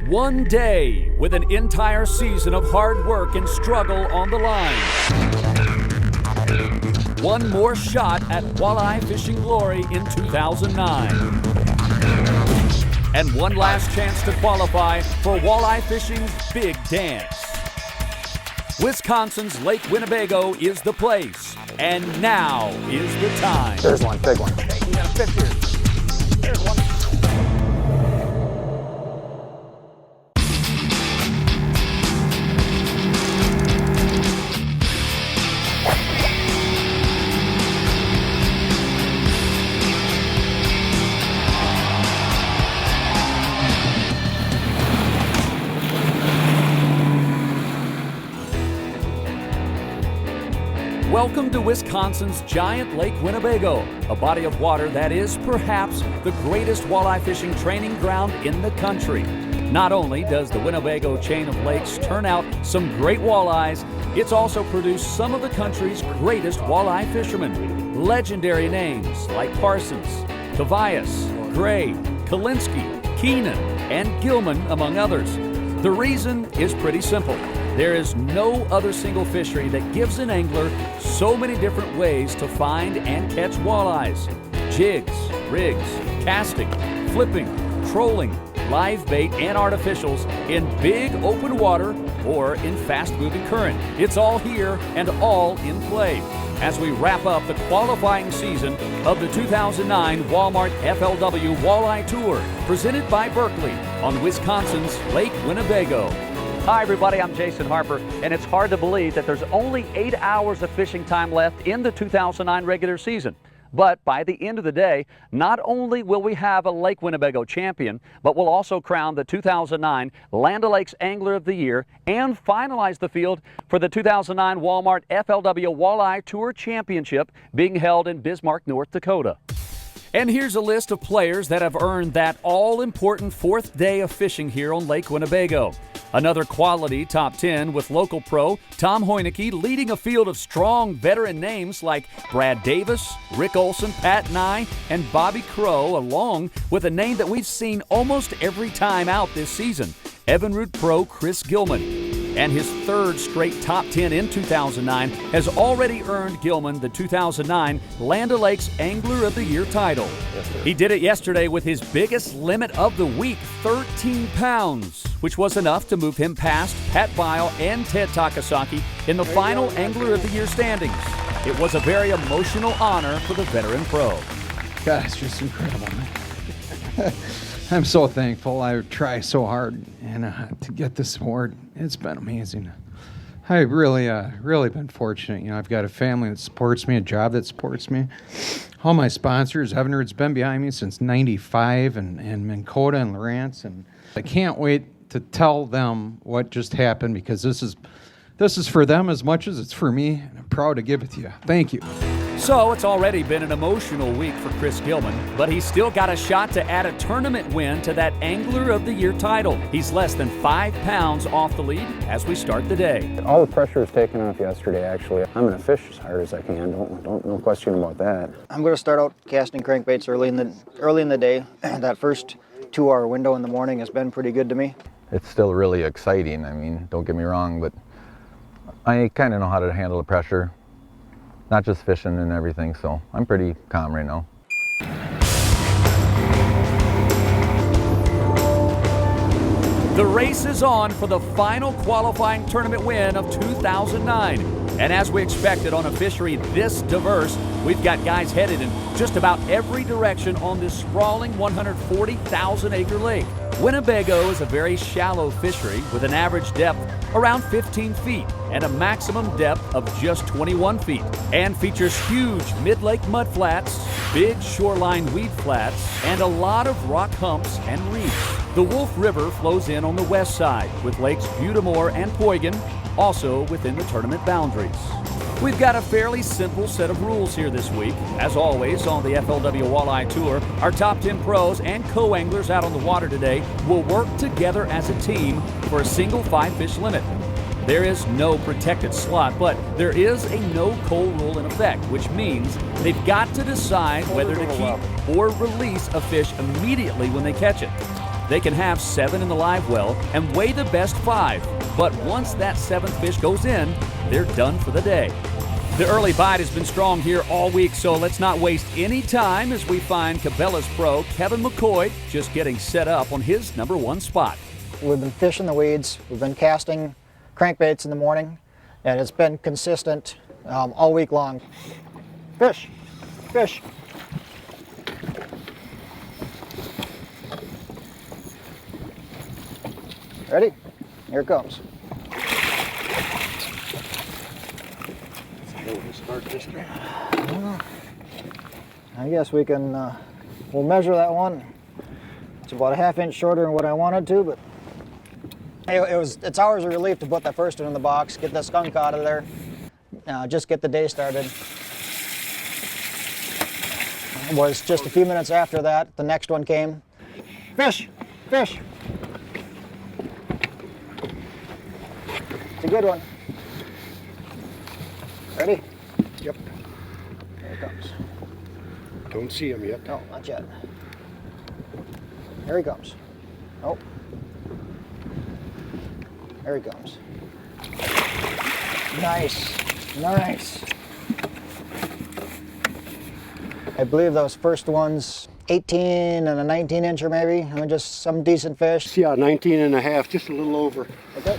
One day with an entire season of hard work and struggle on the line. One more shot at walleye fishing glory in 2009. And one last chance to qualify for walleye fishing's big dance. Wisconsin's Lake Winnebago is the place, and now is the time. There's one, big one. You got a fish here. There's one. Welcome to Wisconsin's giant Lake Winnebago, a body of water that is perhaps the greatest walleye fishing training ground in the country. Not only does the Winnebago chain of lakes turn out some great walleyes, it's also produced some of the country's greatest walleye fishermen. Legendary names like Parsons, Tobias, Gray, Kalinsky, Keenan, and Gilman, among others. The reason is pretty simple. There is no other single fishery that gives an angler so many different ways to find and catch walleyes. Jigs, rigs, casting, flipping, trolling, live bait, and artificials in big open water or in fast-moving current. It's all here and all in play as we wrap up the qualifying season of the 2009 Walmart FLW Walleye Tour, presented by Berkley on Wisconsin's Lake Winnebago. Hi everybody, I'm Jason Harper, and it's hard to believe that there's only 8 hours of fishing time left in the 2009 regular season. But by the end of the day, not only will we have a Lake Winnebago champion, but we'll also crown the 2009 Land O'Lakes Angler of the Year and finalize the field for the 2009 Walmart FLW Walleye Tour Championship being held in Bismarck, North Dakota. And here's a list of players that have earned that all-important fourth day of fishing here on Lake Winnebago. Another quality top 10 with local pro Tom Hoyneke leading a field of strong veteran names like Brad Davis, Rick Olson, Pat Nye, and Bobby Crow, along with a name that we've seen almost every time out this season, Evinrude pro Chris Gilman. And his third straight top 10 in 2009 has already earned Gilman the 2009 Land O'Lakes Angler of the Year title. Yes, he did it yesterday with his biggest limit of the week, 13 pounds, which was enough to move him past Pat Bile and Ted Takasaki in the final Angler of the Year standings. It was a very emotional honor for the veteran pro. God, it's just incredible, man. I'm so thankful. I try so hard, and to get this award, it's been amazing. I've really been fortunate. You know, I've got a family that supports me, a job that supports me. All my sponsors, Evinrude's been behind me since '95, and Minn Kota and Lowrance, and I can't wait to tell them what just happened, because this is for them as much as it's for me, and I'm proud to give it to you. Thank you. So it's already been an emotional week for Chris Gilman, but he's still got a shot to add a tournament win to that Angler of the Year title. He's less than 5 pounds off the lead as we start the day. All the pressure was taken off yesterday, actually. I'm going to fish as hard as I can. No question about that. I'm going to start out casting crankbaits early in the day. That first 2-hour window in the morning has been pretty good to me. It's still really exciting. I mean, don't get me wrong, but I kind of know how to handle the pressure. Not just fishing and everything, so I'm pretty calm right now. The race is on for the final qualifying tournament win of 2009. And as we expected on a fishery this diverse, we've got guys headed in just about every direction on this sprawling 140,000-acre lake. Winnebago is a very shallow fishery with an average depth around 15 feet and a maximum depth of just 21 feet, and features huge mid-lake mudflats, big shoreline weed flats, and a lot of rock humps and reefs. The Wolf River flows in on the west side, with Lakes Butamore and Poygan also within the tournament boundaries. We've got a fairly simple set of rules here this week. As always on the FLW Walleye Tour, our top 10 pros and co-anglers out on the water today will work together as a team for a single 5-fish limit. There is no protected slot, but there is a no-coal rule in effect, which means they've got to decide whether to keep or release a fish immediately when they catch it. They can have 7 in the live well and weigh the best 5. But once that 7th fish goes in, they're done for the day. The early bite has been strong here all week, so let's not waste any time as we find Cabela's pro Kevin McCoy just getting set up on his #1 spot. We've been fishing the weeds, we've been casting crankbaits in the morning, and it's been consistent all week long. Fish, fish. Ready? Here it comes. I guess we can, we'll measure that one. It's about a ½ inch shorter than what I wanted to, but it's hours of relief to put that first one in the box, get the skunk out of there, just get the day started. It was just a few minutes after that, the next one came. Fish, fish. It's a good one. Ready? Yep. Here it comes. Don't see him yet. No, not yet. Here he comes. Oh. Here he comes. Nice, nice. I believe those first ones, 18 and a 19-incher maybe. I mean, just some decent fish. Yeah, 19 and a half, just a little over. Okay.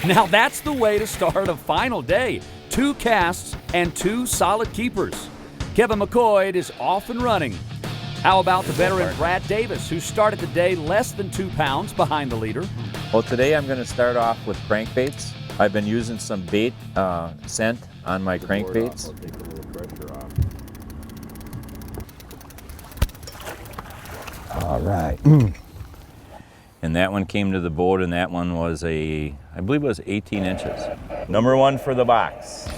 Now that's the way to start a final day. 2 casts and 2 solid keepers. Kevin McCoy is off and running. How about the veteran Brad Davis, who started the day less than 2 pounds behind the leader? Well, today I'm going to start off with crankbaits. I've been using some bait scent on my crankbaits. All right. And that one came to the boat, and that one was I believe it was 18 inches. #1 for the box.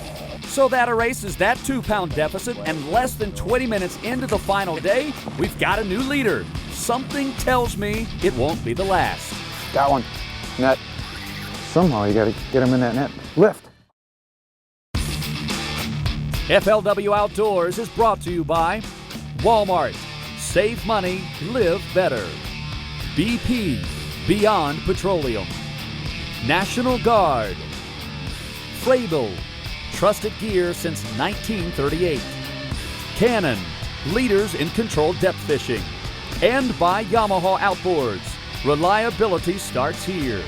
So that erases that 2-pound deficit, and less than 20 minutes into the final day, we've got a new leader. Something tells me it won't be the last. Got one. Net. Somehow you got to get him in that net. Lift. FLW Outdoors is brought to you by Walmart. Save money, live better. BP, Beyond Petroleum. National Guard. Frabill, trusted gear since 1938. Canon, leaders in controlled depth fishing. And by Yamaha Outboards. Reliability starts here.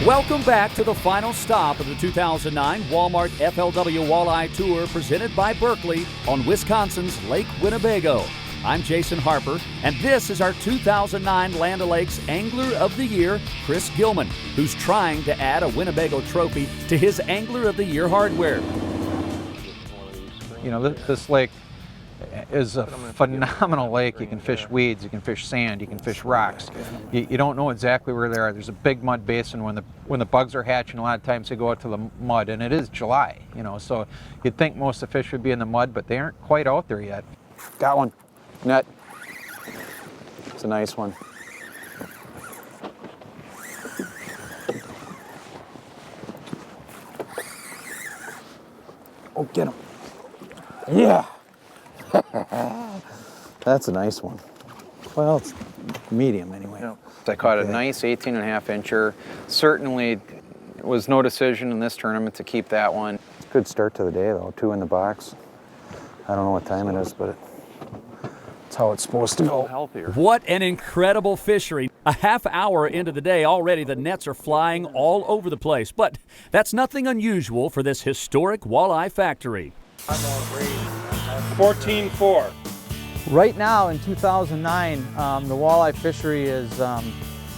Welcome back to the final stop of the 2009 Walmart FLW Walleye Tour presented by Berkley on Wisconsin's Lake Winnebago. I'm Jason Harper, and this is our 2009 Land O'Lakes Angler of the Year, Chris Gilman, who's trying to add a Winnebago trophy to his Angler of the Year hardware. You know, this lake is a phenomenal lake. You can fish weeds, you can fish sand, you can fish rocks. You don't know exactly where they are. There's a big mud basin. When the bugs are hatching, a lot of times they go out to the mud, and it is July, you know, so you'd think most of the fish would be in the mud, but they aren't quite out there yet. Got one. Net. It's a nice one. Oh, get him. Yeah. That's a nice one. Well, it's medium anyway. Yeah. I caught a nice 18.5-incher. Certainly was no decision in this tournament to keep that one. Good start to the day though, 2 in the box. I don't know what time it is, but it's how it's supposed to go. Healthier. What an incredible fishery. A half hour into the day already, the nets are flying all over the place. But that's nothing unusual for this historic walleye factory. 14-4. Right now in 2009, the walleye fishery is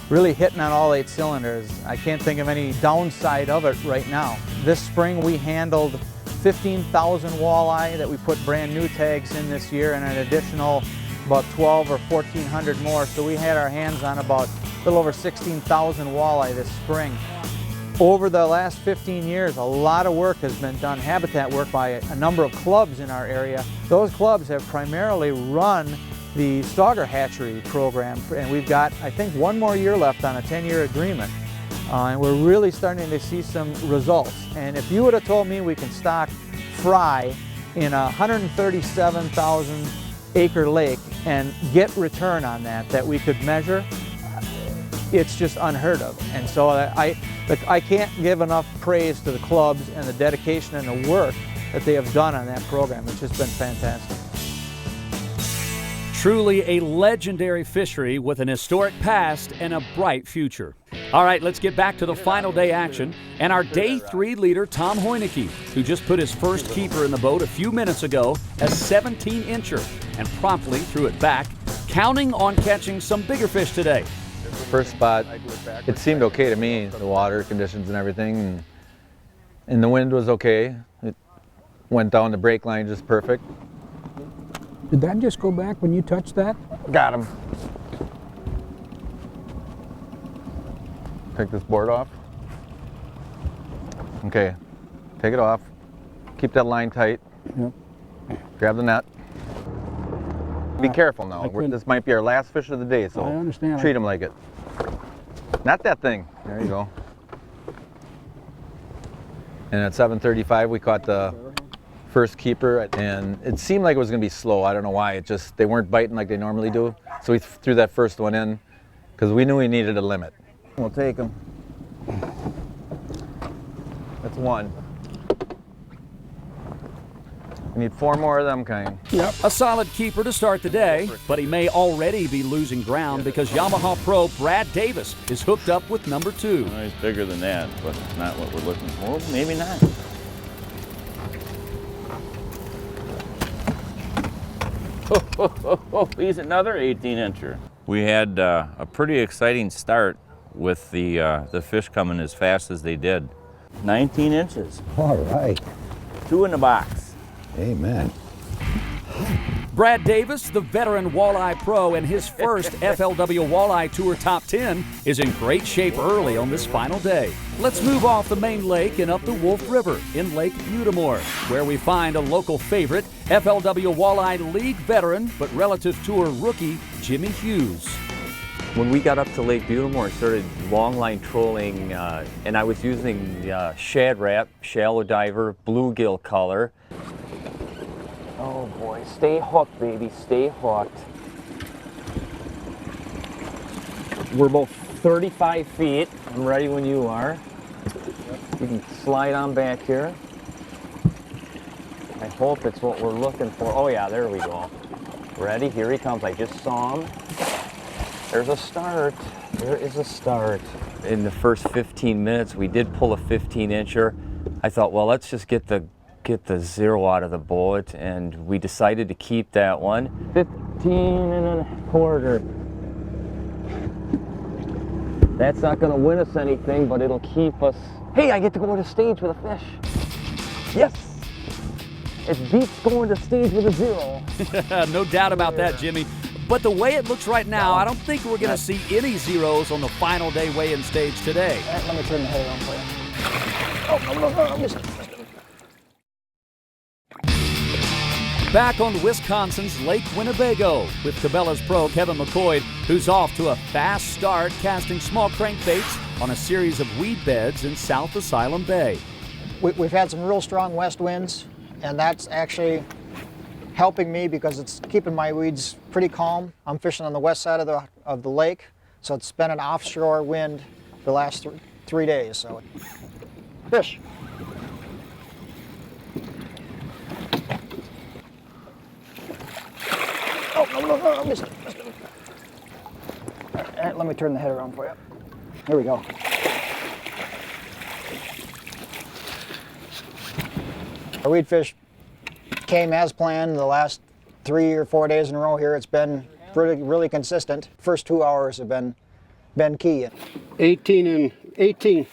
really hitting on all 8 cylinders. I can't think of any downside of it right now. This spring we handled 15,000 walleye that we put brand new tags in this year, and an additional about 12 or 1,400 more. So we had our hands on about a little over 16,000 walleye this spring. Over the last 15 years, a lot of work has been done, habitat work by a number of clubs in our area. Those clubs have primarily run the Stogger hatchery program, and we've got, I think, 1 more year left on a 10-year agreement. And we're really starting to see some results. And if you would have told me we can stock fry in a 137,000 acre lake and get return on that we could measure, it's just unheard of. And so I can't give enough praise to the clubs and the dedication and the work that they have done on that program. It's just been fantastic. Truly a legendary fishery with an historic past and a bright future. All right, let's get back to the final day action and our day 3 leader, Tom Hoyneke, who just put his first keeper in the boat a few minutes ago, a 17-incher, and promptly threw it back, counting on catching some bigger fish today. First spot, it seemed okay to me, the water conditions and everything, and the wind was okay. It went down the brake line just perfect. Did that just go back when you touched that? Got him. Take this board off. Okay, take it off. Keep that line tight. Yep. Grab the net. Be careful now. This might be our last fish of the day, so I understand. treat them like it. Not that thing. There you go. And at 7:35, we caught the first keeper, and it seemed like it was going to be slow. I don't know why. They weren't biting like they normally do. So we threw that first one in because we knew we needed a limit. We'll take them. That's one. We need 4 more of them kind. Yep. A solid keeper to start the day, but he may already be losing ground because Yamaha Pro Brad Davis is hooked up with number 2. Well, he's bigger than that, but not what we're looking for. Maybe not. He's another 18-incher. We had a pretty exciting start with the fish coming as fast as they did. 19 inches. All right. 2 in the box. Amen. Brad Davis, the veteran walleye pro and his first FLW Walleye Tour Top 10, is in great shape early on this final day. Let's move off the main lake and up the Wolf River in Lake Winnebago, where we find a local favorite, FLW Walleye League veteran but relative tour rookie, Jimmy Hughes. When we got up to Lake Winnebago, I started longline trolling, and I was using shad wrap, shallow diver, bluegill color. Oh boy, stay hooked, baby, stay hooked. We're about 35 feet. I'm ready when you are. You can slide on back here. I hope it's what we're looking for. Oh yeah, there we go. Ready? Here he comes. I just saw him. There's a start. There is a start. In the first 15 minutes, we did pull a 15-incher. I thought, well, let's just get the 0 out of the boat, and we decided to keep that one. 15.25. That's not going to win us anything, but it'll keep us. Hey, I get to go to stage with a fish. Yes. It beats going to stage with a 0. No doubt about that, Jimmy. But the way it looks right now, I don't think we're going to see any zeros on the final day weigh-in stage today. Let me turn the header on for you. Oh, missed it. Back on Wisconsin's Lake Winnebago with Cabela's pro Kevin McCoy, who's off to a fast start casting small crankbaits on a series of weed beds in South Asylum Bay. We've had some real strong west winds, and that's actually helping me because it's keeping my weeds pretty calm. I'm fishing on the west side of the lake, so it's been an offshore wind the last 3 days. So, fish. Oh, missed it. Let me turn the header on for you. Here we go. Our weed fish came as planned the last 3 or 4 days in a row here. It's been really consistent. First 2 hours have been key. 18 and 18.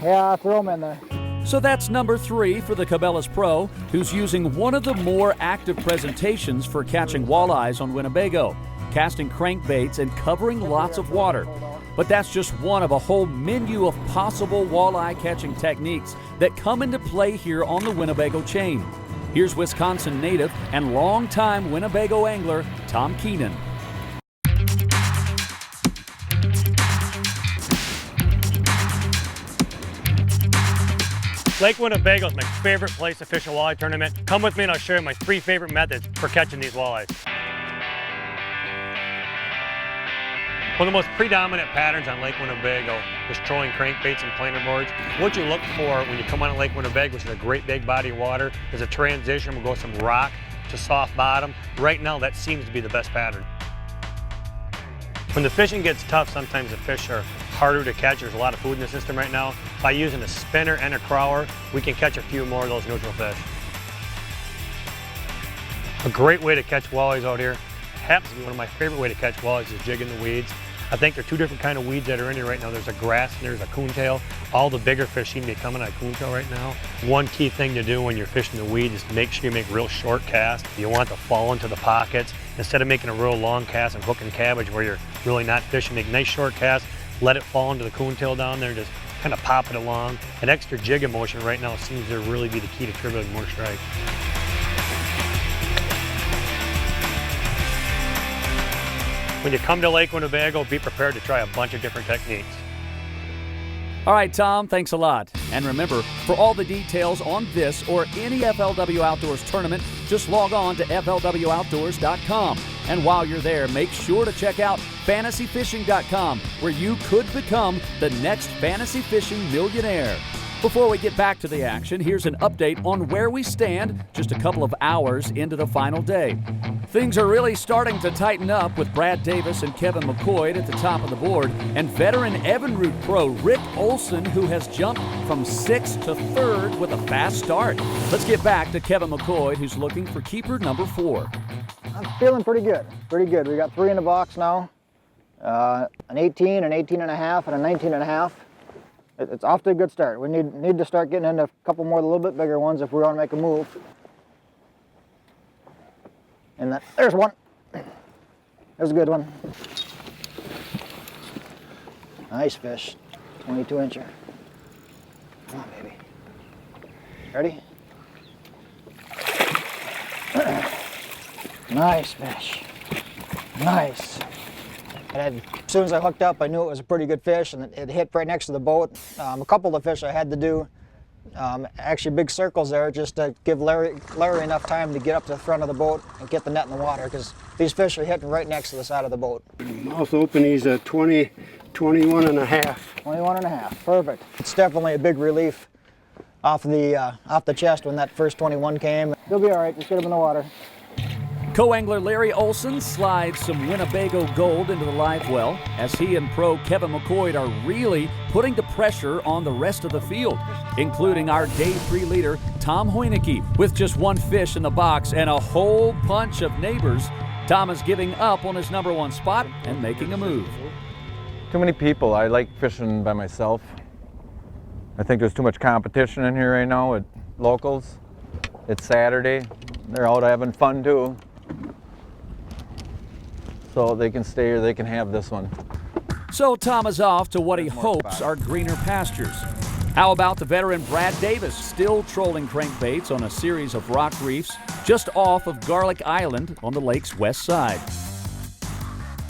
Yeah, throw them in there. So that's number 3 for the Cabela's Pro, who's using one of the more active presentations for catching walleyes on Winnebago, casting crankbaits and covering lots of water. But that's just one of a whole menu of possible walleye catching techniques that come into play here on the Winnebago chain. Here's Wisconsin native and longtime Winnebago angler, Tom Keenan. Lake Winnebago is my favorite place to fish a walleye tournament. Come with me and I'll show you my 3 favorite methods for catching these walleyes. One of the most predominant patterns on Lake Winnebago is trolling crankbaits and planer boards. What you look for when you come on Lake Winnebago, which is a great big body of water, is a transition. We'll go from rock to soft bottom. Right now, that seems to be the best pattern. When the fishing gets tough, sometimes the fish are harder to catch. There's a lot of food in the system right now. By using a spinner and a crawler, we can catch a few more of those neutral fish. A great way to catch walleyes out here, happens to be one of my favorite way to catch walleyes, is jigging the weeds. I think there are 2 different kind of weeds that are in here right now. There's a grass and there's a coontail. All the bigger fish seem to be coming on coontail right now. One key thing to do when you're fishing the weeds is to make sure you make real short casts. You want to fall into the pockets. Instead of making a real long cast and hooking cabbage where you're really not fishing, make nice short casts, let it fall into the coontail down there, just kind of pop it along. An extra jigging motion right now seems to really be the key to triggering more strikes. When you come to Lake Winnebago, be prepared to try a bunch of different techniques. All right, Tom, thanks a lot. And remember, for all the details on this or any FLW Outdoors tournament, just log on to FLWOutdoors.com. And while you're there, make sure to check out fantasyfishing.com, where you could become the next fantasy fishing millionaire. Before we get back to the action, here's an update on where we stand just a couple of hours into the final day. Things are really starting to tighten up with Brad Davis and Kevin McCoy at the top of the board, and veteran Evinrude pro Rick Olson, who has jumped from 6th to 3rd with a fast start. Let's get back to Kevin McCoy, who's looking for keeper number 4. I'm feeling pretty good, pretty good. We got 3 in the box now, an 18, an 18 and a half, and a 19 and a half. It's off to a good start. We need to start getting into a couple more, a little bit bigger ones if we want to make a move. And there's one. There's a good one. Nice fish, 22 incher. Come on, baby. Ready? Nice fish. Nice. And as soon as I hooked up, I knew it was a pretty good fish, and it hit right next to the boat. A couple of the fish I had to do actually big circles there just to give Larry enough time to get up to the front of the boat and get the net in the water, because these fish are hitting right next to the side of the boat. Mouth open, he's a 20, 21 and a half. 21 and a half, perfect. It's definitely a big relief off the chest when that first 21 came. You'll be all right, just get him in the water. Co-angler Larry Olson slides some Winnebago gold into the live well as he and pro Kevin McCoy are really putting the pressure on the rest of the field, including our day 3 leader, Tom Hoeineke. With just 1 fish in the box and a whole bunch of neighbors, Tom is giving up on his number 1 spot and making a move. Too many people. I like fishing by myself. I think there's too much competition in here right now with locals. It's Saturday. They're out having fun too. So they can stay or they can have this one. So Tom is off to what he hopes are greener pastures. How about the veteran Brad Davis, still trolling crankbaits on a series of rock reefs just off of Garlic Island on the lake's west side?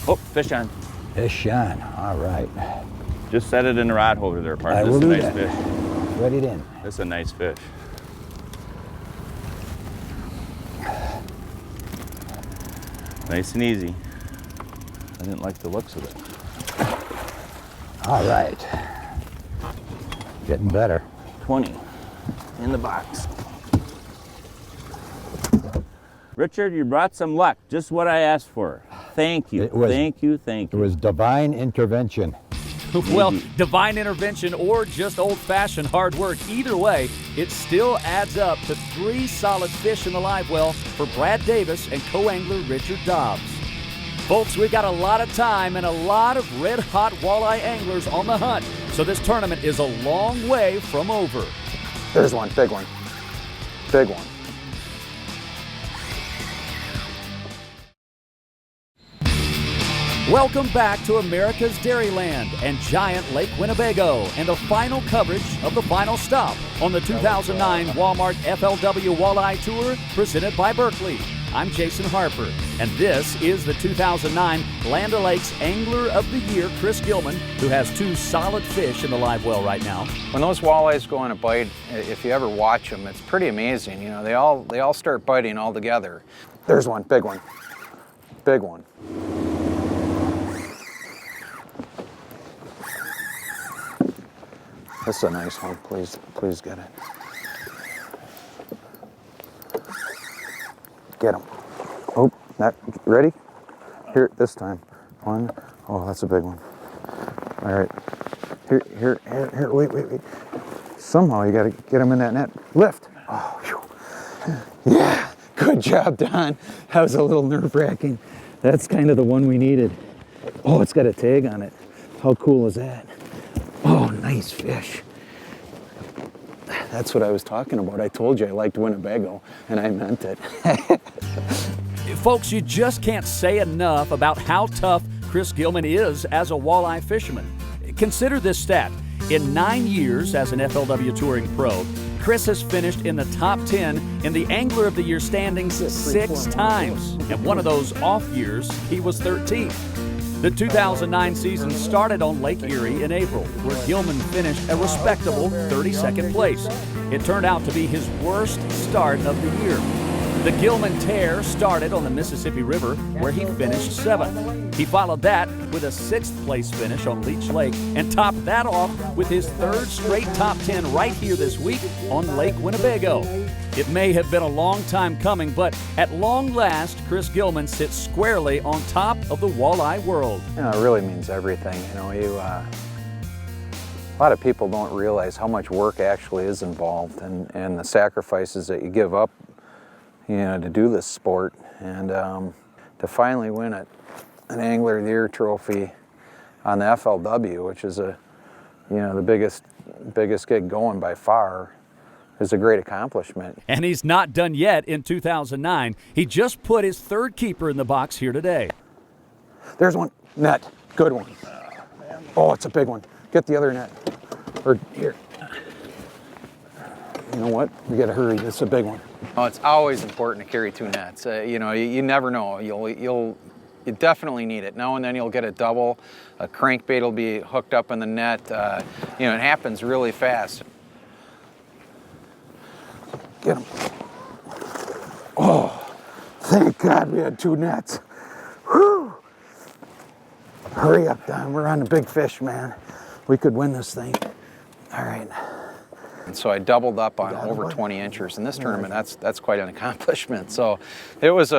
Oh, fish on. Fish on, all right. Just set it in the rod holder there, partner. I will This is do a nice that. fish. Ready it in. This is a nice fish. Nice and easy. I didn't like the looks of it. All right. Getting better. 20 in the box. Richard, you brought some luck. Just what I asked for. Thank you. Thank you. It was divine intervention. Well, divine intervention or just old-fashioned hard work, either way, it still adds up to 3 solid fish in the live well for Brad Davis and co-angler Richard Dobbs. Folks, we've got a lot of time and a lot of red-hot walleye anglers on the hunt, so this tournament is a long way from over. There's one, big one. Big one. Welcome back to America's Dairyland and giant Lake Winnebago and the final coverage of the final stop on the 2009 Walmart FLW Walleye Tour presented by Berkley. I'm Jason Harper, and this is the 2009 Land O'Lakes Angler of the Year, Chris Gilman, who has 2 solid fish in the live well right now. When those walleyes go on a bite, if you ever watch them, it's pretty amazing. You know, they all start biting all together. There's one, big one, big one. This is a nice one. Please get it. Get him. Oh, that, ready? Here, this time. One. Oh, that's a big one. All right. Here, wait. Somehow you gotta get him in that net. Lift. Oh, whew. Yeah, good job, Don. That was a little nerve-wracking. That's kind of the one we needed. Oh, it's got a tag on it. How cool is that? Oh, nice fish. That's what I was talking about. I told you I liked Winnebago, and I meant it. Folks, you just can't say enough about how tough Chris Gilman is as a walleye fisherman. Consider this stat. In 9 years as an FLW touring pro, Chris has finished in the top 10 in the Angler of the Year standings 6 times. And one of those off years, he was 13th. The 2009 season started on Lake Erie in April, where Gilman finished a respectable 32nd place. It turned out to be his worst start of the year. The Gilman Tear started on the Mississippi River, where he finished 7th. He followed that with a 6th place finish on Leech Lake and topped that off with his 3rd straight top 10 right here this week on Lake Winnebago. It may have been a long time coming, but at long last, Chris Gilman sits squarely on top of the walleye world. You know, it really means everything. You know, a lot of people don't realize how much work actually is involved and the sacrifices that you give up, you know, to do this sport. And to finally win an Angler of the Year trophy on the FLW, which is the biggest gig going by far, is a great accomplishment. And he's not done yet in 2009. He just put his 3rd keeper in the box here today. There's one. Net. Good one. Oh, it's a big one. Get the other net. Or here. You know what? We gotta hurry. It's a big one. Oh, it's always important to carry 2 nets. You know, you never know. You definitely need it. Now and then you'll get a double. A crankbait will be hooked up in the net. You know, it happens really fast. Get him. Oh, thank God we had 2 nets. Whew. Hurry up, Don. We're on the big fish, man. We could win this thing. All right. And so I doubled up on over 20 inchers in this tournament. That's quite an accomplishment. So that was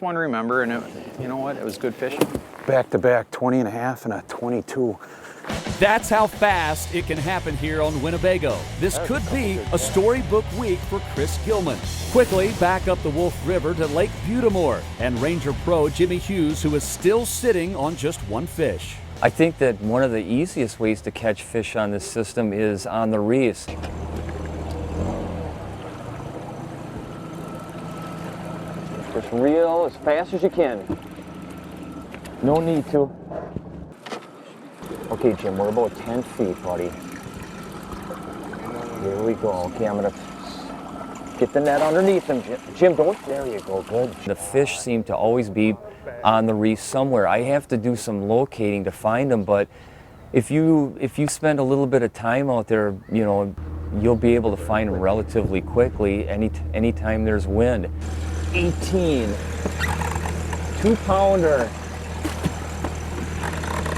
one to remember, and you know what? It was good fishing. Back to back, 20 and a half and a 22. That's how fast it can happen here on Winnebago. This could be a storybook week for Chris Gilman. Quickly back up the Wolf River to Lake Butamore and Ranger Pro Jimmy Hughes, who is still sitting on just 1 fish. I think that one of the easiest ways to catch fish on this system is on the reefs. Just reel as fast as you can. No need to. Okay, Jim, we're about 10 feet, buddy. Here we go. Okay, I'm gonna get the net underneath him. Jim, don't, there you go, good. The fish seem to always be on the reef somewhere. I have to do some locating to find them, but if you spend a little bit of time out there, you know, you'll be able to find them relatively quickly anytime there's wind. 18, 2-pounder.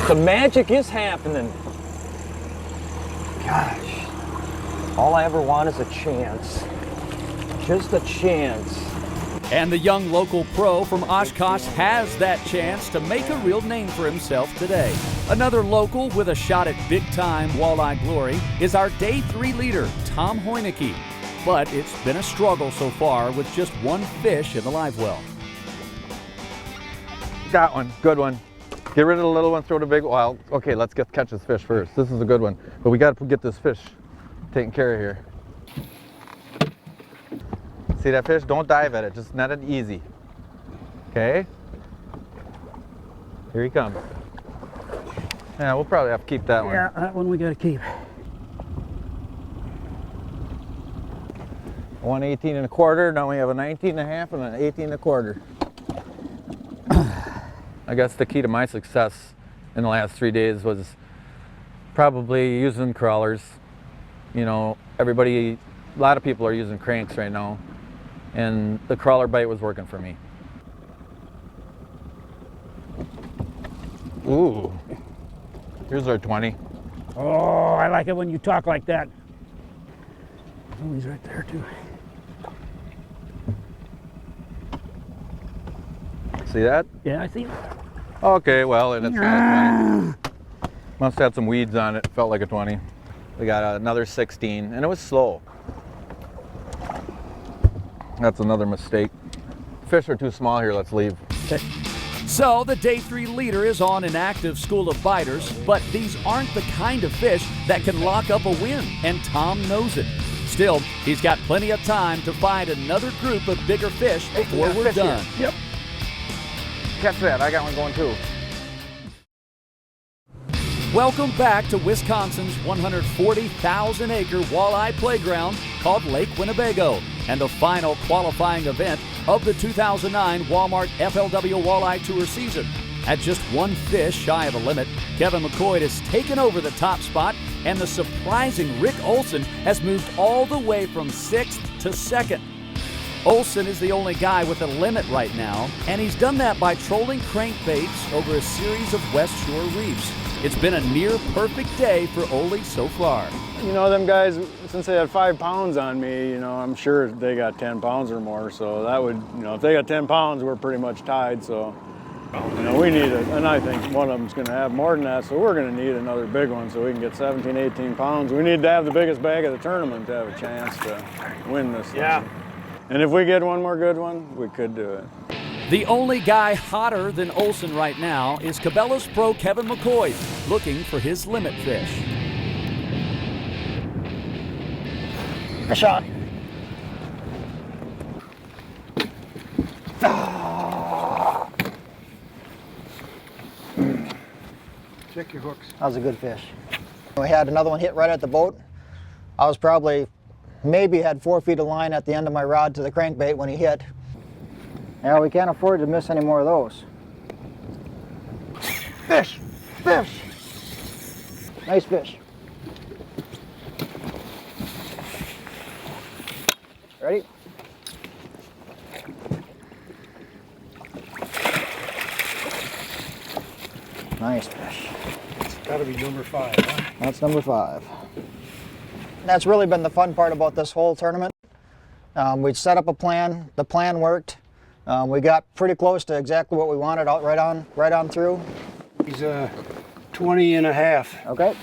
The magic is happening. Gosh, all I ever want is a chance. Just a chance. And the young local pro from Oshkosh has that chance to make a real name for himself today. Another local with a shot at big-time walleye glory is our Day 3 leader, Tom Hoyneke. But it's been a struggle so far with just 1 fish in the live well. Got one, good one. Get rid of the little one, throw the big one. Well, okay, let's catch this fish first. This is a good one, but we got to get this fish taken care of here. See that fish? Don't dive at it, just net it easy. Okay? Here he comes. Yeah, we'll probably have to keep that one. Yeah, that one we got to keep. One 18 and a quarter, now we have a 19 and a half and an 18 and a quarter. I guess the key to my success in the last 3 days was probably using crawlers. You know, a lot of people are using cranks right now, and the crawler bite was working for me. Ooh, here's our 20. Oh, I like it when you talk like that. Oh, he's right there too. See that? Yeah, I see him. Okay, well, and it's not a 20. Must have some weeds on it. Felt like a 20. We got another 16, and it was slow. That's another mistake. Fish are too small here. Let's leave. Okay. So the day 3 leader is on an active school of biters, but these aren't the kind of fish that can lock up a win, and Tom knows it. Still, he's got plenty of time to find another group of bigger fish before we're done. Yep. Catch that. I got one going too. Welcome back to Wisconsin's 140,000-acre walleye playground called Lake Winnebago, and the final qualifying event of the 2009 Walmart FLW Walleye Tour season. At just one fish shy of a limit, Kevin McCoy has taken over the top spot, and the surprising Rick Olson has moved all the way from 6th to 2nd. Olson is the only guy with a limit right now, and he's done that by trolling crankbaits over a series of West Shore reefs. It's been a near perfect day for Ole so far. You know, them guys, since they had 5 pounds on me, you know, I'm sure they got 10 pounds or more. So that would, you know, if they got 10 pounds, we're pretty much tied. So, you know, we need it. And I think one of them's going to have more than that. So we're going to need another big one so we can get 17, 18 pounds. We need to have the biggest bag of the tournament to have a chance to win this thing. Yeah. And if we get one more good one, we could do it. The only guy hotter than Olson right now is Cabela's pro Kevin McCoy, looking for his limit fish. A shot. Check your hooks. That was a good fish. We had another one hit right at the boat. I was probably, maybe had 4 feet of line at the end of my rod to the crankbait when he hit. Yeah, we can't afford to miss any more of those. Fish! Fish! Nice fish. Ready? Nice fish. It's got to be number 5, huh? That's number 5. That's really been the fun part about this whole tournament. We set up a plan. The plan worked. We got pretty close to exactly what we wanted out right on through. He's 20 and a half. Okay.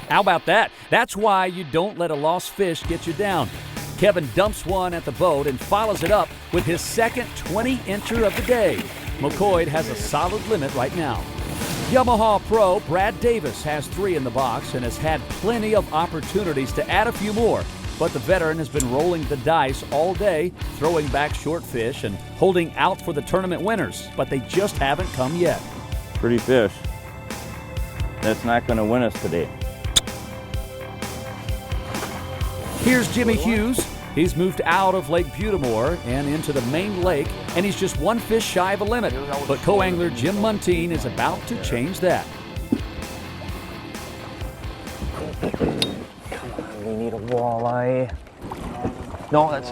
How about that? That's why you don't let a lost fish get you down. Kevin dumps one at the boat and follows it up with his second 20-incher of the day. McCoy has a solid limit right now. Yamaha Pro Brad Davis has 3 in the box and has had plenty of opportunities to add a few more. But the veteran has been rolling the dice all day, throwing back short fish and holding out for the tournament winners, but they just haven't come yet. Pretty fish. That's not going to win us today. Here's Jimmy Hughes. He's moved out of Lake Butamore and into the main lake, and he's just 1 fish shy of a limit. But co-angler Jim Muntean is about to change that. We need a walleye. No, that's...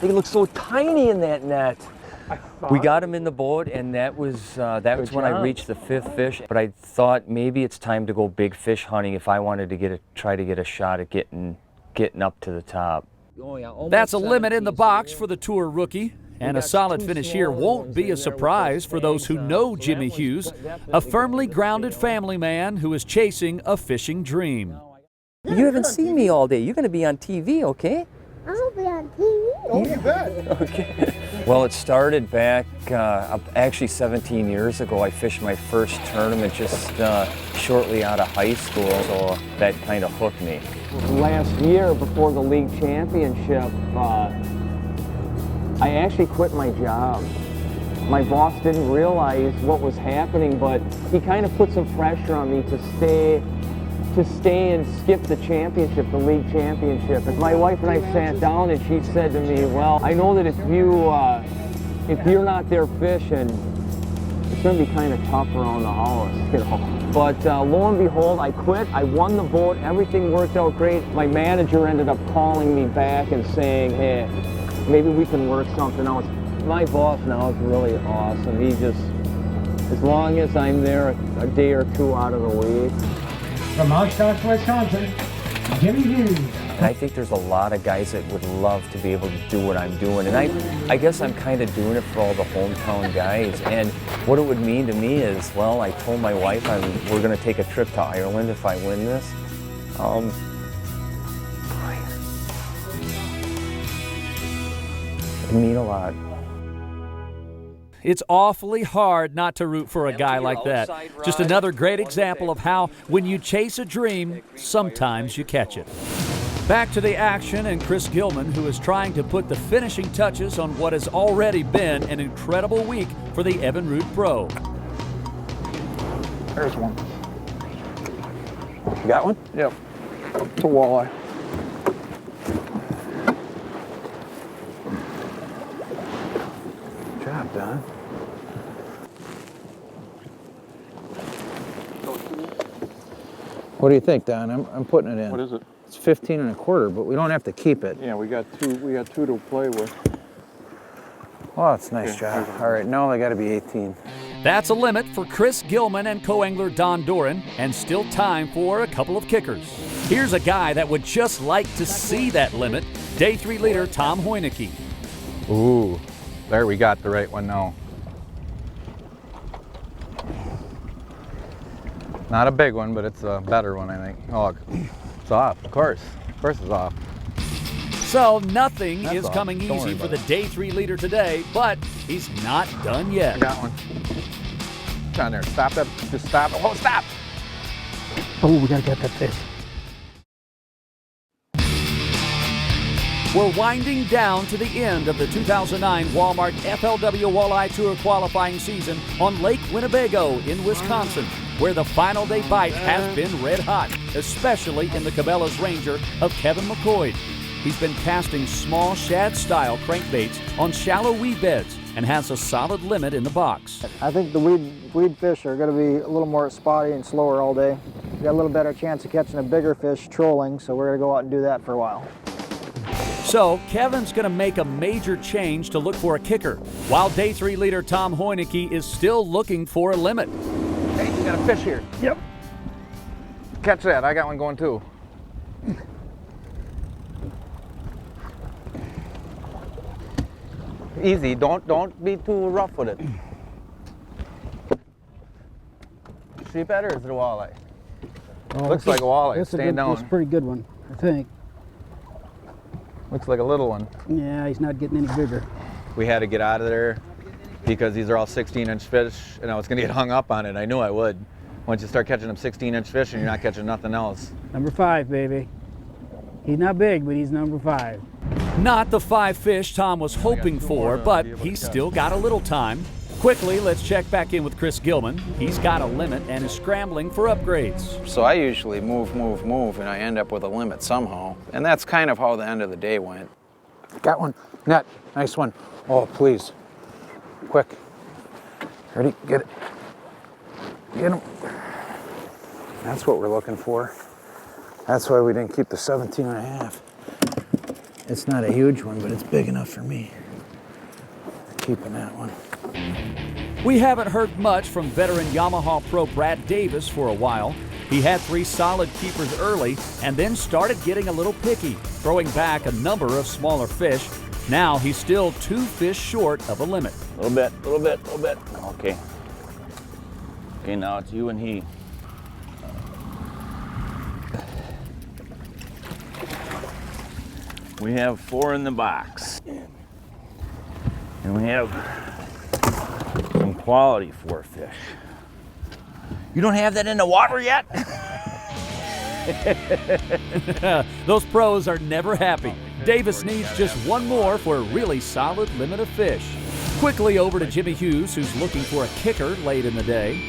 They look so tiny in that net. We got him in the boat, and that was when I reached the 5th fish. But I thought maybe it's time to go big fish hunting if I wanted to try to get a shot at getting up to the top. That's a limit in the box for the tour rookie. And a solid finish here won't be a surprise for those who know Jimmy Hughes, a firmly grounded family man who is chasing a fishing dream. You haven't seen me all day. You're going to be on TV, okay? I'll be on TV. Oh, you bet. Okay. Well, it started back actually 17 years ago. I fished my first tournament just shortly out of high school, so that kind of hooked me. Last year, before the league championship, I actually quit my job. My boss didn't realize what was happening, but he kind of put some pressure on me to stay to stay and skip the championship, the league championship. And my wife and I sat down and she said to me, well, I know that if you're not there fishing, it's going to be kind of tough around the house, you know. But lo and behold, I quit. I won the boat. Everything worked out great. My manager ended up calling me back and saying, hey, maybe we can work something else. My boss now is really awesome. He just, as long as I'm there a day or two out of the week. From Oshkosh, Wisconsin, Jimmy Hughes. And I think there's a lot of guys that would love to be able to do what I'm doing. And I guess I'm kind of doing it for all the hometown guys. And what it would mean to me is, well, I told my wife we're going to take a trip to Ireland if I win this. It'd mean a lot. It's awfully hard not to root for a guy like that. Just another great example of how, when you chase a dream, sometimes you catch it. Back to the action and Chris Gilman, who is trying to put the finishing touches on what has already been an incredible week for the Evinrude Pro. There's one. You got one? Yep. It's a walleye. Good job, Don. What do you think, Don? I'm putting it in. What is it? It's 15 1/4, but we don't have to keep it. Yeah, we got two to play with. Oh, that's a nice job. All right, no, they got to be 18. That's a limit for Chris Gilman and co-angler Don Doran, and still time for a couple of kickers. Here's a guy that would just like to see that limit, Day 3 leader Tom Hoyneke. Ooh, there we got the right one now. Not a big one, but it's a better one, I think. Oh, it's off, of course. Of course it's off. So nothing is off. coming Don't worry easy for about the Day 3 leader today, but he's not done yet. I got one. Down there, stop that, just stop. Oh, stop! Oh, we gotta get that fish. We're winding down to the end of the 2009 Walmart FLW Walleye Tour qualifying season on Lake Winnebago in Wisconsin, where the final day bite has been red hot, especially in the Cabela's Ranger of Kevin McCoy. He's been casting small shad-style crankbaits on shallow weed beds and has a solid limit in the box. I think the weed fish are going to be a little more spotty and slower all day. We got a little better chance of catching a bigger fish trolling, so we're going to go out and do that for a while. So Kevin's going to make a major change to look for a kicker, while Day 3 leader Tom Hoyneke is still looking for a limit. Hey, you got a fish here. Yep. Catch that, I got one going too. Easy, don't be too rough with it. Sheephead or is it a walleye? Oh, Looks like a walleye, That's staying down. That's a pretty good one, I think. Looks like a little one. Yeah, he's not getting any bigger. We had to get out of there because these are all 16-inch fish and I was gonna get hung up on it. I knew I would. Once you start catching them 16-inch fish and you're not catching nothing else. Number 5, baby. He's not big, but he's number 5. Not the 5 fish Tom was hoping for, but he's still got a little time. Quickly, let's check back in with Chris Gilman. He's got a limit and is scrambling for upgrades. So I usually move, and I end up with a limit somehow. And that's kind of how the end of the day went. Got one. Net. Nice one. Oh, please. Quick. Ready? Get it. Get him. That's what we're looking for. That's why we didn't keep the 17 1/2. It's not a huge one, but it's big enough for me. Keeping that one. We haven't heard much from veteran Yamaha pro Brad Davis for a while. He had 3 solid keepers early and then started getting a little picky, throwing back a number of smaller fish. Now he's still 2 fish short of a limit. A little bit. Okay. Okay, now it's you and he. We have 4 in the box. And we have some quality 4 fish. You don't have that in the water yet? Those pros are never happy. Davis needs just 1 more for a really solid limit of fish. Quickly over to Jimmy Hughes, who's looking for a kicker late in the day.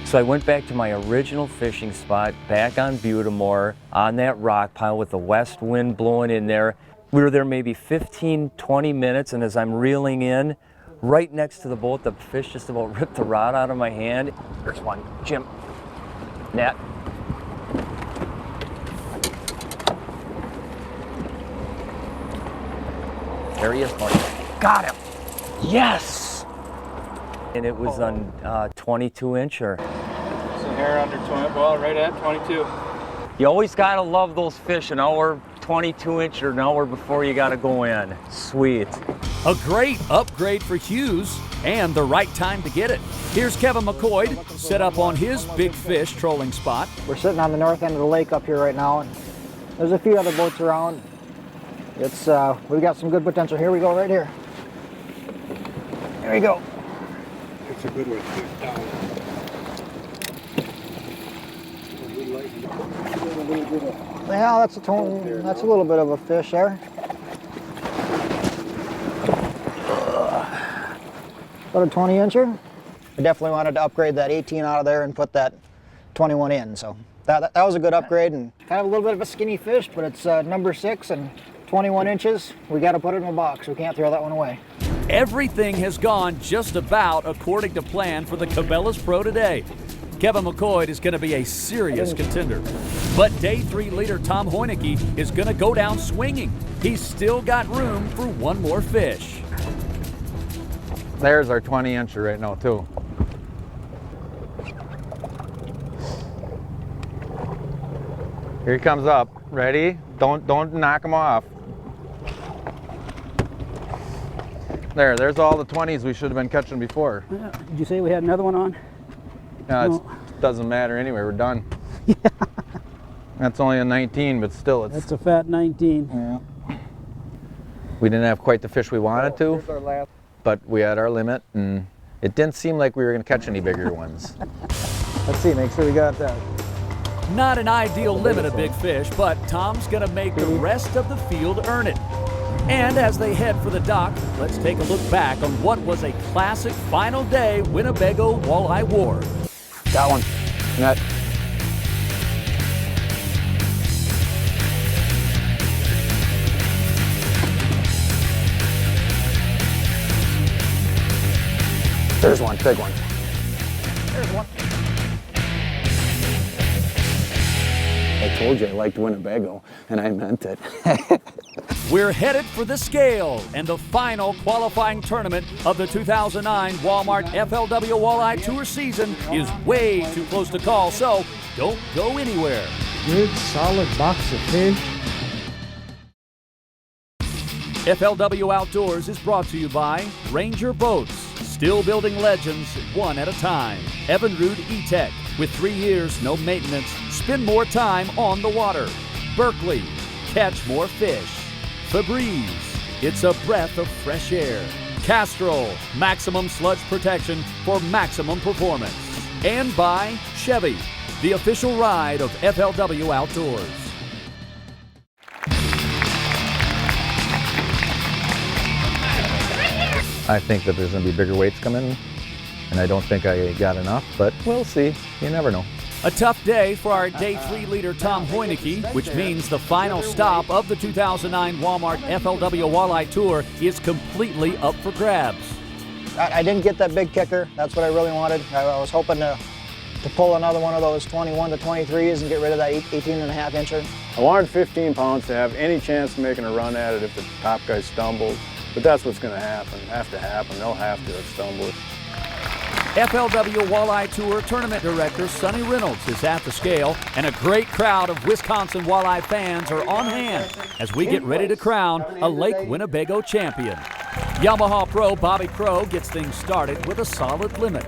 So I went back to my original fishing spot, back on Butamore, on that rock pile with the west wind blowing in there. We were there maybe 15, 20 minutes, and as I'm reeling in, right next to the boat, the fish just about ripped the rod out of my hand. There's one, Jim, net. There he is, buddy. Got him. Yes! And it was on 22-incher. So here under 20, well, right at 22. You always gotta love those fish, an hour 22-inch or an hour before you gotta go in. Sweet. A great upgrade for Hughes and the right time to get it. Here's Kevin McCoy set up on his big fish trolling spot. We're sitting on the north end of the lake up here right now, and there's a few other boats around. It's we've got some good potential. Here we go, right here. There we go. It's a good one. Yeah, that's a tone. That's a little bit of a fish there. About a 20-incher. I definitely wanted to upgrade that 18 out of there and put that 21 in. So that was a good upgrade, and kind of a little bit of a skinny fish, but it's number 6 and 21 inches. We got to put it in a box. We can't throw that one away. Everything has gone just about according to plan for the Cabela's Pro today. Kevin McCoy is going to be a serious contender. But day 3 leader Tom Hoineke is going to go down swinging. He's still got room for one more fish. There's our 20-incher right now too. Here he comes up. Ready? Don't knock him off. There's all the 20s we should have been catching before. Did you say we had another one on? No, No. it doesn't matter anyway, we're done. That's only a 19, but still it's... That's a fat 19. Yeah. We didn't have quite the fish we wanted to, but we had our limit, and it didn't seem like we were going to catch any bigger ones. Let's see, make sure we got that. Not an ideal limit of big fish, but Tom's going to make the rest of the field earn it. And as they head for the dock, let's take a look back on what was a classic final day Winnebago Walleye War. Got one. Net. There's one, big one. There's one. I told you I liked Winnebago, and I meant it. We're headed for the scale and the final qualifying tournament of the 2009 Walmart FLW Walleye Tour season is way too close to call, so don't go anywhere. Good, solid box of fish. FLW Outdoors is brought to you by Ranger Boats, still building legends one at a time. Evinrude E-Tech, with 3 years, no maintenance, spend more time on the water. Berkeley, catch more fish. Febreze, it's a breath of fresh air. Castrol, maximum sludge protection for maximum performance. And by Chevy, the official ride of FLW Outdoors. I think that there's going to be bigger weights coming, and I don't think I got enough, but we'll see. You never know. A tough day for our day 3 leader Tom Hoineke, which means the final stop of the 2009 Walmart FLW Walleye Tour is completely up for grabs. I didn't get that big kicker. That's what I really wanted. I was hoping to pull another one of those 21 to 23s and get rid of that 18.5 incher. I wanted 15 pounds to have any chance of making a run at it if the top guy stumbled, but that's what's going to happen. They'll have to stumble. FLW Walleye Tour Tournament Director Sonny Reynolds is at the scale, and a great crowd of Wisconsin walleye fans are on hand as we get ready to crown a Lake Winnebago champion. Yamaha Pro Bobby Crow gets things started with a solid limit.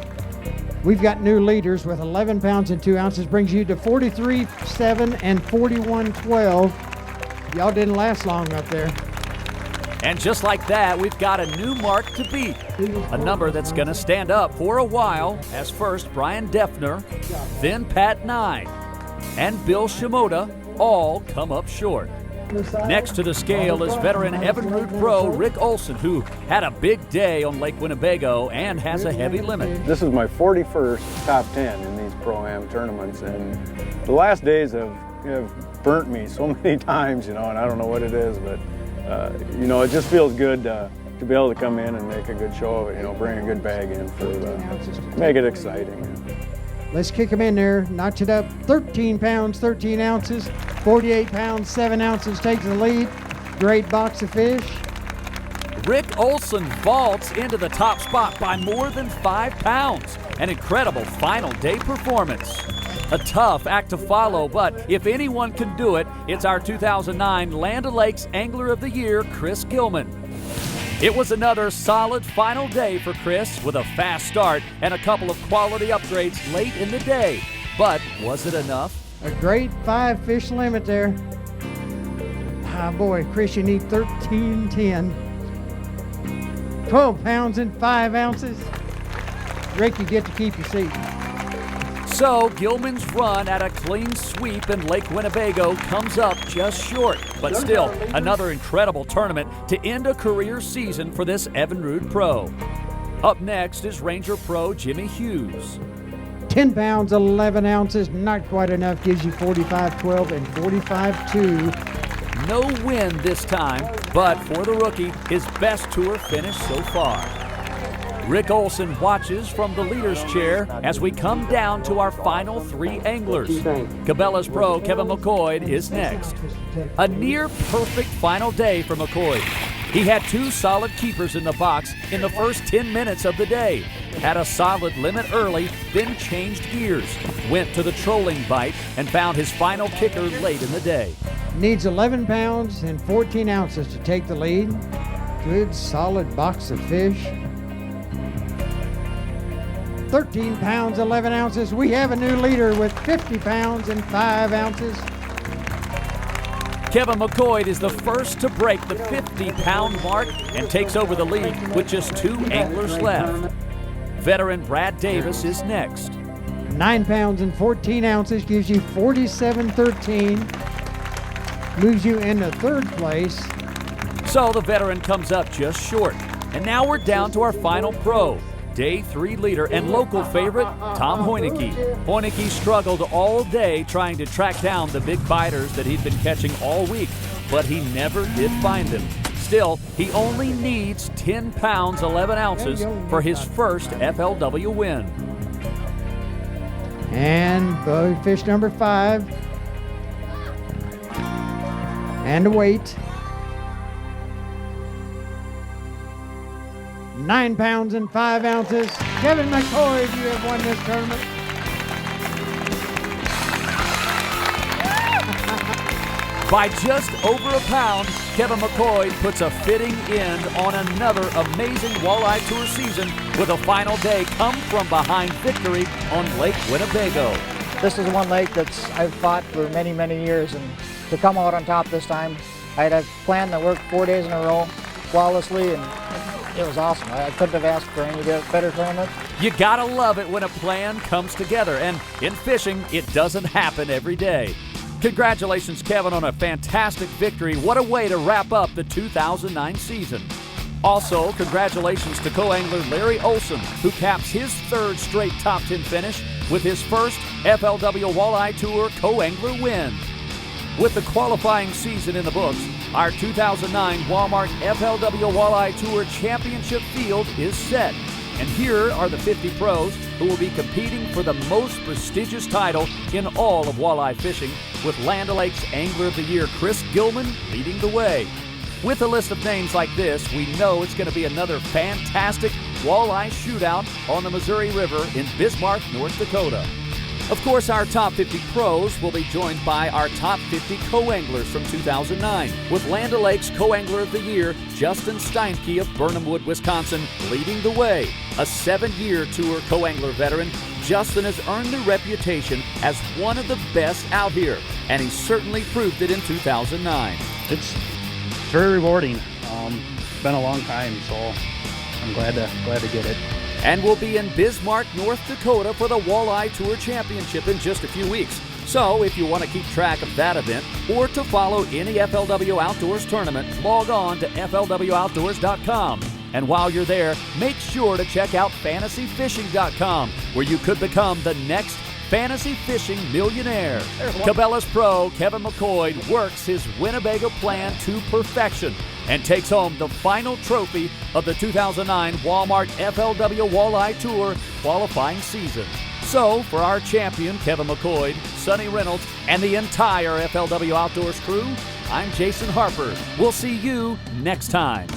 We've got new leaders with 11 pounds and 2 ounces, brings you to 43.7 and 41.12. Y'all didn't last long up there. And just like that, we've got a new mark to beat. A number that's going to stand up for a while, as first Brian Defner, then Pat Nye, and Bill Shimoda all come up short. Next to the scale is veteran Evinrude Pro Rick Olson, who had a big day on Lake Winnebago and has a heavy limit. This is my 41st top 10 in these Pro-Am tournaments, and the last days have burnt me so many times, you know, and I don't know what it is, but you know, it just feels good to be able to come in and make a good show of it, you know, bring a good bag in for make it exciting. Let's kick them in there, notch it up. 13 pounds, 13 ounces, 48 pounds, 7 ounces takes the lead. Great box of fish. Rick Olson vaults into the top spot by more than 5 pounds. An incredible final day performance. A tough act to follow, but if anyone can do it, it's our 2009 Land O'Lakes Angler of the Year, Chris Gilman. It was another solid final day for Chris with a fast start and a couple of quality upgrades late in the day. But was it enough? A great 5 fish limit there. Ah, boy, Chris, you need 13.10. 12 pounds and 5 ounces. Rick, you get to keep your seat. So Gilman's run at a clean sweep in Lake Winnebago comes up just short, but still another incredible tournament to end a career season for this Evinrude Pro. Up next is Ranger Pro Jimmy Hughes. 10 pounds, 11 ounces, not quite enough, gives you 45.12 and 45.2. No win this time, but for the rookie, his best tour finish so far. Rick Olson watches from the leader's chair as we come down to our final 3 anglers. Cabela's pro Kevin McCoy is next. A near perfect final day for McCoy. He had 2 solid keepers in the box in the first 10 minutes of the day. Had a solid limit early, then changed gears. Went to the trolling bite and found his final kicker late in the day. Needs 11 pounds and 14 ounces to take the lead. Good solid box of fish. 13 pounds, 11 ounces. We have a new leader with 50 pounds and 5 ounces. Kevin McCoy is the first to break the 50-pound mark and takes over the lead with just 2 anglers left. Veteran Brad Davis is next. 9 pounds and 14 ounces gives you 47.13. Moves you into 3rd place. So the veteran comes up just short. And now we're down to our final pro. Day 3 leader and local favorite, Tom Hoineke. Hoineke struggled all day trying to track down the big biters that he'd been catching all week, but he never did find them. Still, he only needs 10 pounds, 11 ounces for his first FLW win. And fish number 5. And a weight. 9 pounds and 5 ounces. Kevin McCoy, you have won this tournament. By just over a pound, Kevin McCoy puts a fitting end on another amazing Walleye Tour season with a final day come from behind victory on Lake Winnebago. This is one lake I've fought for many, many years, and to come out on top this time, I had a plan that worked 4 days in a row flawlessly, and it was awesome. I couldn't have asked for any better tournament. You gotta love it when a plan comes together, and in fishing, it doesn't happen every day. Congratulations, Kevin, on a fantastic victory. What a way to wrap up the 2009 season. Also, congratulations to co-angler Larry Olson, who caps his 3rd straight top 10 finish with his first FLW Walleye Tour co-angler win. With the qualifying season in the books, our 2009 Walmart FLW Walleye Tour Championship field is set. And here are the 50 pros who will be competing for the most prestigious title in all of walleye fishing, with Land O'Lakes Angler of the Year Chris Gilman leading the way. With a list of names like this, we know it's going to be another fantastic walleye shootout on the Missouri River in Bismarck, North Dakota. Of course, our top 50 pros will be joined by our top 50 co-anglers from 2009, with Land O'Lakes Co-Angler of the Year Justin Steinke of Burnhamwood, Wisconsin, leading the way. A 7-year tour co-angler veteran, Justin has earned the reputation as one of the best out here, and he certainly proved it in 2009. It's very rewarding. It's been a long time, so I'm glad to get it. And we'll be in Bismarck, North Dakota for the Walleye Tour Championship in just a few weeks. So if you want to keep track of that event or to follow any FLW Outdoors tournament, log on to FLWOutdoors.com. And while you're there, make sure to check out FantasyFishing.com, where you could become the next fantasy fishing millionaire. Cabela's pro Kevin McCoy works his Winnebago plan to perfection and takes home the final trophy of the 2009 Walmart FLW Walleye Tour qualifying season. So, for our champion, Kevin McCoy, Sonny Reynolds, and the entire FLW Outdoors crew, I'm Jason Harper. We'll see you next time.